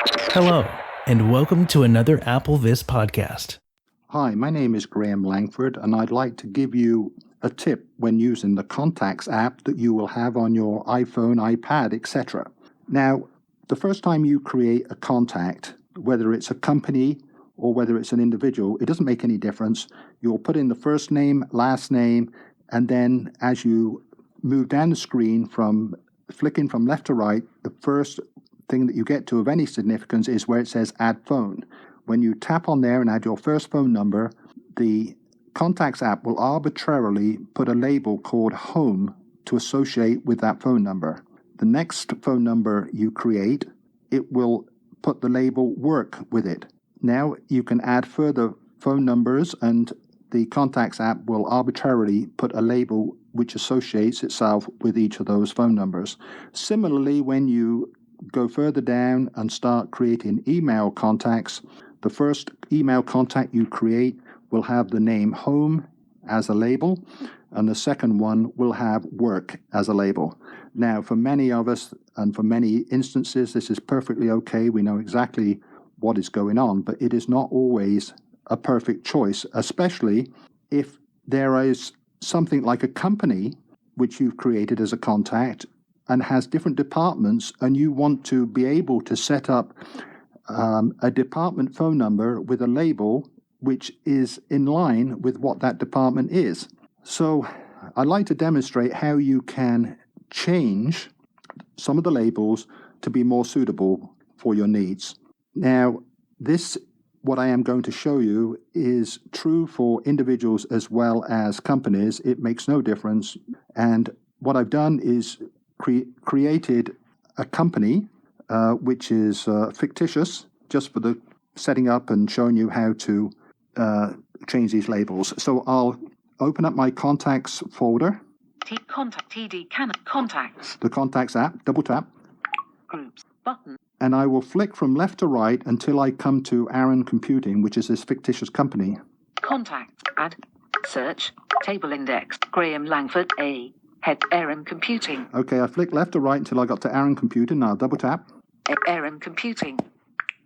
Hello, and welcome to another Apple This podcast. Hi, my name is Graham Langford, and I'd like to give you a tip when using the Contacts app that you will have on your iPhone, iPad, etc. Now, the first time you create a contact, whether it's a company or whether it's an individual, it doesn't make any difference. You'll put in the first name, last name, and then as you move down the screen from flicking from left to right, the first thing that you get to of any significance is where it says Add Phone. When you tap on there and add your first phone number, the Contacts app will arbitrarily put a label called Home to associate with that phone number. The next phone number you create, it will put the label Work with it. Now you can add further phone numbers, and the Contacts app will arbitrarily put a label which associates itself with each of those phone numbers. Similarly, when you go further down and start creating email contacts, the first email contact you create will have the name Home as a label, and the second one will have Work as a label. Now, for many of us and for many instances, this is perfectly okay. We know exactly what is going on, but it is not always a perfect choice, especially if there is something like a company which you've created as a contact and has different departments, and you want to be able to set up a department phone number with a label which is in line with what that department is. So I'd like to demonstrate how you can change some of the labels to be more suitable for your needs. Now, what I am going to show you is true for individuals as well as companies. It makes no difference. And what I've done is created a company which is fictitious, just for the setting up and showing you how to change these labels. So I'll open up my contacts folder. Contacts. The Contacts app, double tap. Groups button. And I will flick from left to right until I come to Aaron Computing, which is this fictitious company. Contacts. Add. Search. Table index. Graham Langford A. Head Aaron Computing. Okay, I flicked left to right until I got to Aaron Computing. Now double tap. Aaron Computing.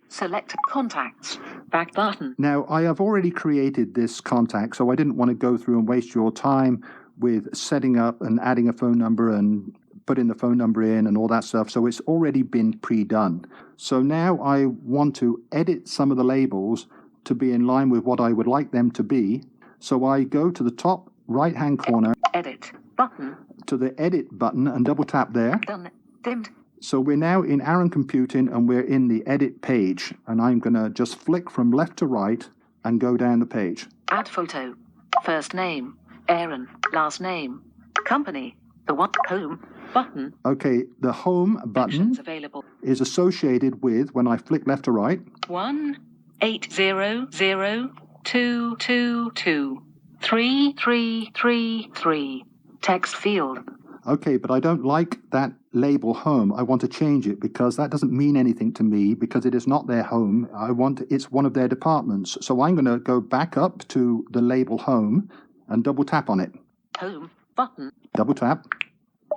Select Contacts. Back button. Now, I have already created this contact, so I didn't want to go through and waste your time with setting up and adding a phone number and putting the phone number in and all that stuff. So it's already been pre-done. So now I want to edit some of the labels to be in line with what I would like them to be. So I go to the top right-hand corner. Edit button. To the edit button and double tap there. Done. Dimmed. So we're now in Aaron Computing and we're in the edit page. And I'm going to just flick from left to right and go down the page. Add photo. First name. Aaron. Last name. Company. The one. Home button. Okay, the Home button is associated with, when I flick left to right, 1-800-222-3333. Text field. Okay, but I don't like that label Home. I want to change it because that doesn't mean anything to me because it is not their home. It's one of their departments. So I'm going to go back up to the label Home and double tap on it. Home button. Double tap.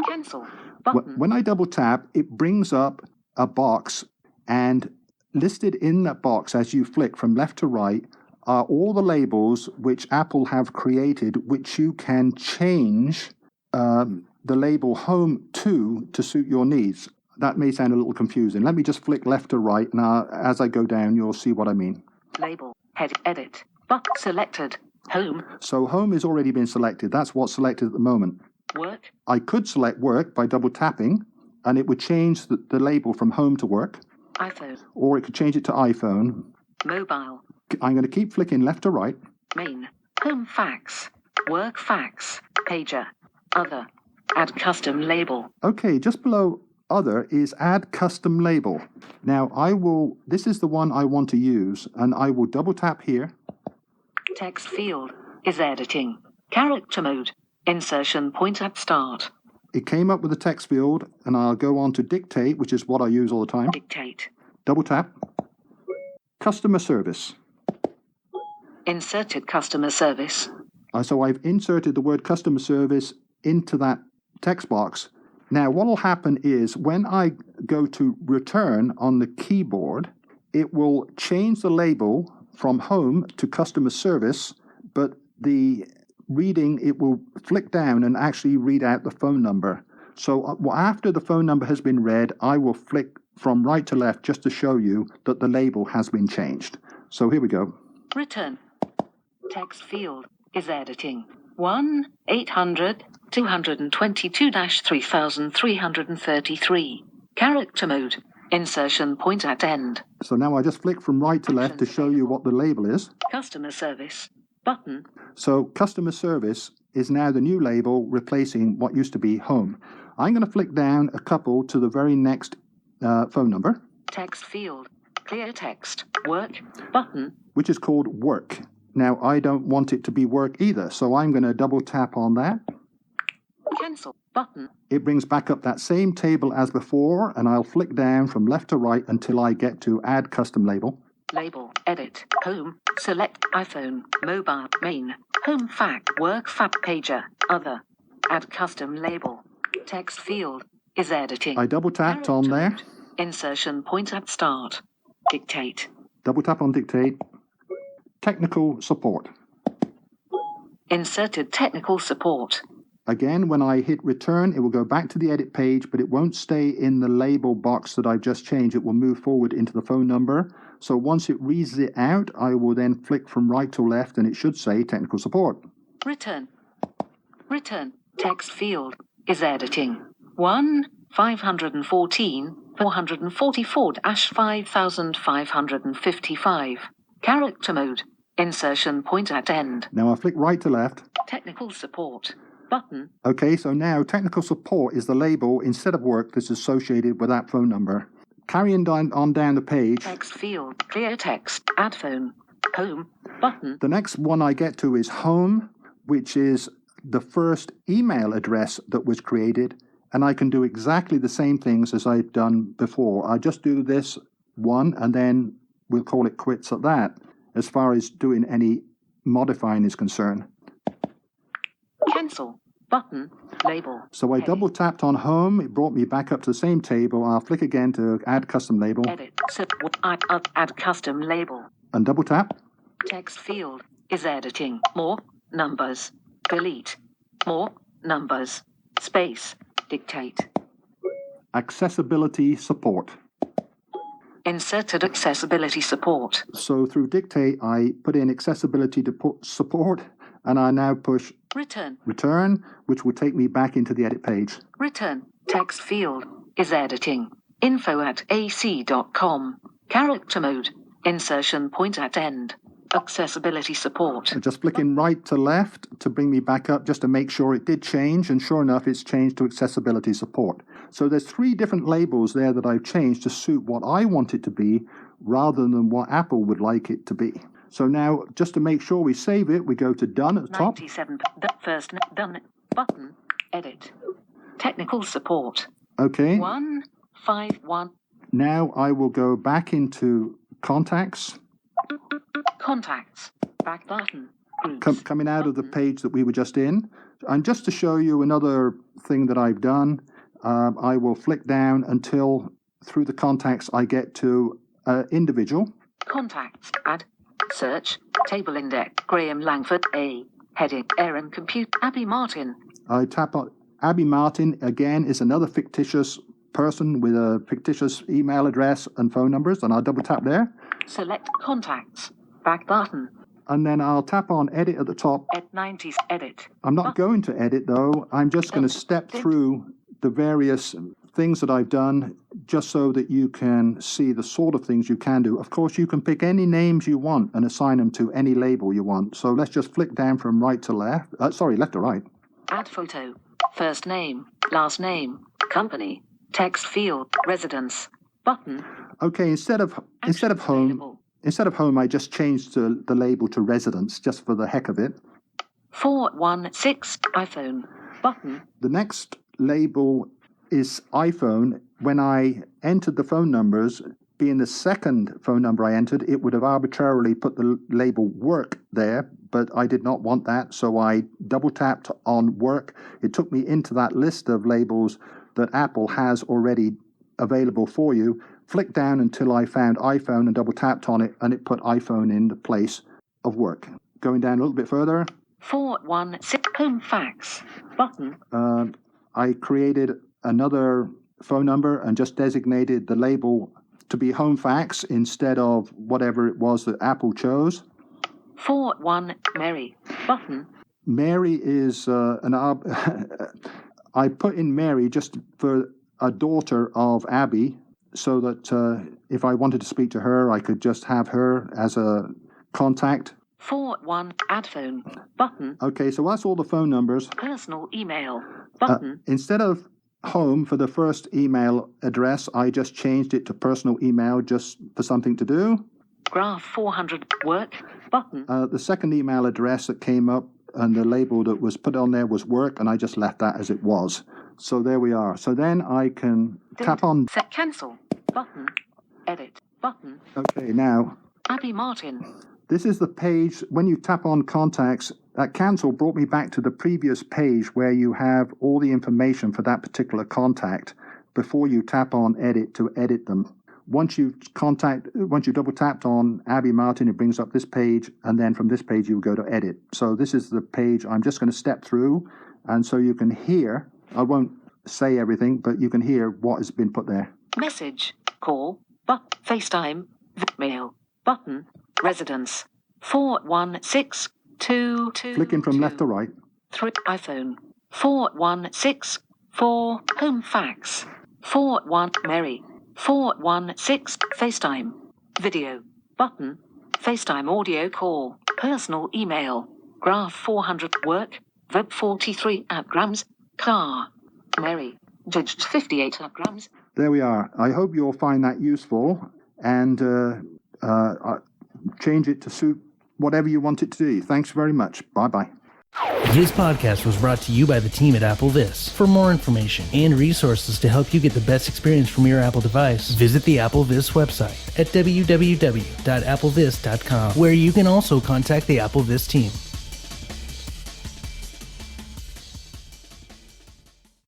Cancel button. When I double tap, it brings up a box, and listed in that box as you flick from left to right are all the labels which Apple have created, which you can change the label Home to suit your needs. That may sound a little confusing. Let me just flick left to right. Now, as I go down, you'll see what I mean. Label, head, edit, button selected, Home. So Home has already been selected. That's what's selected at the moment. Work. I could select Work by double tapping, and it would change the label from Home to Work. iPhone. Or it could change it to iPhone. Mobile. I'm going to keep flicking left to right. Main. Home fax. Work fax. Pager. Other. Add custom label. Okay, just below Other is Add Custom Label. Now this is the one I want to use, and I will double tap here. Text field is editing. Character mode. Insertion point at start. It came up with a text field, and I'll go on to Dictate, which is what I use all the time. Dictate. Double tap. Customer Service. Inserted customer service. So I've inserted the word customer service into that text box, Now, what will happen is when I go to return on the keyboard, it will change the label from home to customer service, but the reading, it will flick down and actually read out the phone number. So after the phone number has been read, I will flick from right to left just to show you that the label has been changed. So here we go. Return. Text field is editing. 1-800-222-3333. Character mode. Insertion point at end. So now I just flick from right to left to show you what the label is. Customer service. Button. So customer service is now the new label replacing what used to be home. I'm going to flick down a couple to the very next phone number. Text field. Clear text. Work. Button. Which is called work. Now, I don't want it to be work either, so I'm going to double tap on that. Cancel. Button. It brings back up that same table as before, and I'll flick down from left to right until I get to Add Custom Label. Label. Edit. Home. Select iPhone. Mobile. Main. Home fact. Work fact. Pager. Other. Add custom label. Text field is editing. I double tapped on there. Insertion point at start. Dictate. Double tap on Dictate. Technical support. Inserted technical support. Again, when I hit return, it will go back to the edit page, but it won't stay in the label box that I've just changed. It will move forward into the phone number. So once it reads it out, I will then flick from right to left, and it should say technical support. Return. Return. Text field is editing. 1-514-444-5555. Character mode. Insertion point at end. Now I flick right to left. Technical support. Button. Okay, so now technical support is the label instead of work that's associated with that phone number. Carrying on down the page. Text field. Clear text. Add phone. Home. Button. The next one I get to is home, which is the first email address that was created. And I can do exactly the same things as I've done before. I just do this one, and then we'll call it quits at that, as far as doing any modifying is concerned. Cancel. Button. Label. So I double tapped on home. It brought me back up to the same table. I'll flick again to add custom label. Edit. Add custom label. And double tap. Text field is editing. More numbers. Delete. More numbers. Space. Dictate. Accessibility support. Inserted accessibility support. So through Dictate, I put in accessibility support, and I now push return, which will take me back into the edit page. Return. Text field is editing. info@ac.com. Character mode. Insertion point at end. Accessibility support. Just flicking right to left to bring me back up just to make sure it did change, and sure enough, it's changed to accessibility support. So there's 3 different labels there that I've changed to suit what I want it to be rather than what Apple would like it to be. So now, just to make sure we save it, we go to Done at the top. 97. First Done. Button. Edit. Technical support. Okay. 151. Now I will go back into Contacts. Contacts. Back button. Groups. Coming out of the page that we were just in. And just to show you another thing that I've done, I will flick down until through the contacts I get to individual. Contacts. Add. Search. Table index. Graham Langford. A. Heading. Aaron Compute. Abby Martin. I tap on Abby Martin. Again, is another fictitious person with a fictitious email address and phone numbers. And I'll double tap there. Select contacts. Back button. And then I'll tap on edit at the top. At 90s. Edit. I'm not going to edit though. I'm just going to step through the various things that I've done just so that you can see the sort of things you can do. Of course, you can pick any names you want and assign them to any label you want. So let's just flick down from right to left. Left to right. Add photo. First name. Last name. Company. Text field. Residence. Button. Okay, instead of home, I just changed the label to residence just for the heck of it. 416 iPhone. Button. The next label is iPhone. When I entered the phone numbers, being the second phone number I entered, it would have arbitrarily put the label work there, but I did not want that, so I double tapped on work. It took me into that list of labels that Apple has already available for you. Flick down until I found iPhone and double tapped on it, and it put iPhone in the place of work. Going down a little bit further. 416 home fax button. I created another phone number and just designated the label to be home fax instead of whatever it was that Apple chose. 41 Mary button. Mary is I put in Mary just for a daughter of Abby, so that if I wanted to speak to her, I could just have her as a contact. 41 add phone button. Okay, so that's all the phone numbers. Personal email button. Instead of home for the first email address, I just changed it to personal email just for something to do. Graph 400 work button. The second email address that came up and the label that was put on there was work, and I just left that as it was. So there we are. So then I can tap on... Set cancel button. Edit button. Okay, now... Abby Martin. This is the page, when you tap on contacts, that cancel brought me back to the previous page where you have all the information for that particular contact before you tap on edit to edit them. Once you double tapped on Abby Martin, it brings up this page, and then from this page you go to edit. So this is the page I'm just going to step through, and so you can hear, I won't say everything, but you can hear what has been put there. Message, call, FaceTime, mail, button, residence, 416222. Flicking from left to right. 3 iPhone, 4164 home fax, 41 Mary, 416 FaceTime, video, button, FaceTime audio call, personal email, graph 400 work, web 43 grams, car, Mary, judged 58 grams. There we are. I hope you'll find that useful, and change it to suit whatever you want it to do. Thanks very much. Bye-bye. This podcast was brought to you by the team at AppleVis. For more information and resources to help you get the best experience from your Apple device, visit the AppleVis website at www.applevis.com, where you can also contact the AppleVis team.